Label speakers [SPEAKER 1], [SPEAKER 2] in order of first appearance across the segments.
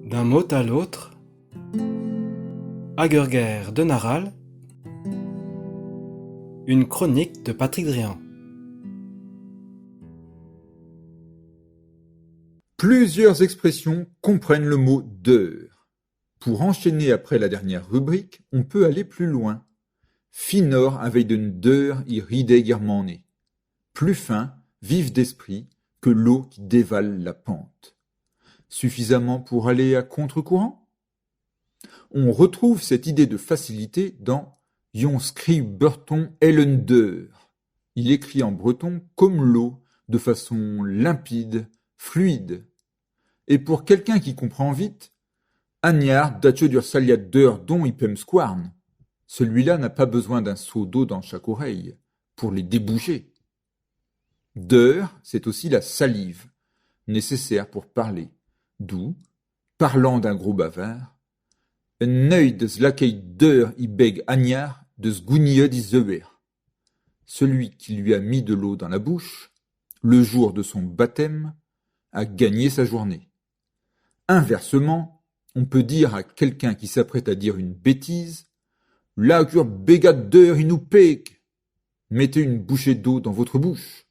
[SPEAKER 1] D'un mot à l'autre, Agerger de Naral, une chronique de Patrick Drian.
[SPEAKER 2] Plusieurs expressions comprennent le mot d'heure. Pour enchaîner après la dernière rubrique, on peut aller plus loin. Finor avait den deur i ridegermané. Plus fin, vif d'esprit, que l'eau qui dévale la pente. Suffisamment pour aller à contre-courant? On retrouve cette idée de facilité dans Jon skri Burton Ellen deur. Il écrit en breton comme l'eau, de façon limpide, fluide. Et pour quelqu'un qui comprend vite, Agnard datio dur saliat deur don ipem squarn. Celui-là n'a pas besoin d'un seau d'eau dans chaque oreille pour les déboucher. Deur, c'est aussi la salive, nécessaire pour parler, d'où, parlant d'un gros bavard, un œil de zlakei deur i beg Agnard de zgouniod i zeuer. Celui qui lui a mis de l'eau dans la bouche, le jour de son baptême, a gagné sa journée. Inversement, on peut dire à quelqu'un qui s'apprête à dire une bêtise « Lagur begat deur inoupek » mettez une bouchée d'eau dans votre bouche.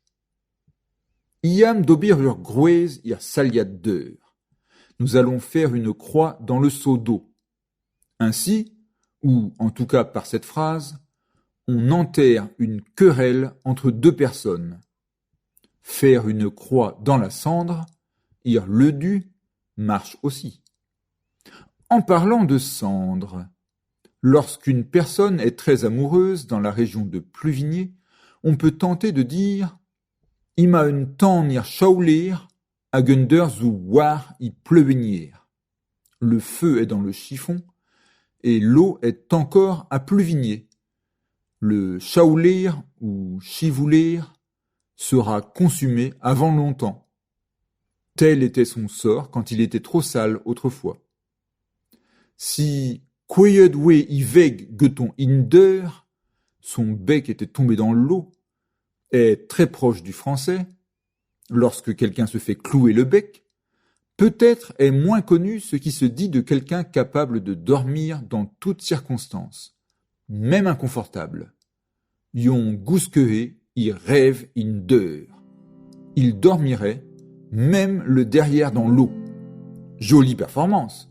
[SPEAKER 2] Iam dobir ur gruez ir saliat deur. Nous allons faire une croix dans le seau d'eau. Ainsi, ou en tout cas par cette phrase, on enterre une querelle entre deux personnes. Faire une croix dans la cendre, ir le du, marche aussi. En parlant de cendre, lorsqu'une personne est très amoureuse dans la région de Pluvigné, on peut tenter de dire « Ima un tan ir schaulir, agender zu war i pleuvenier ». Le feu est dans le chiffon et l'eau est encore à Pluvigné. Le schaulir ou chivoulir sera consumé avant longtemps. Tel était son sort quand il était trop sale autrefois. Si Queyedwe i veg geton inder, son bec était tombé dans l'eau, est très proche du français, lorsque quelqu'un se fait clouer le bec, peut-être est moins connu ce qui se dit de quelqu'un capable de dormir dans toutes circonstances, même inconfortable. Yon gouskehe i rêve inder. Il dormirait, même le derrière dans l'eau. Jolie performance.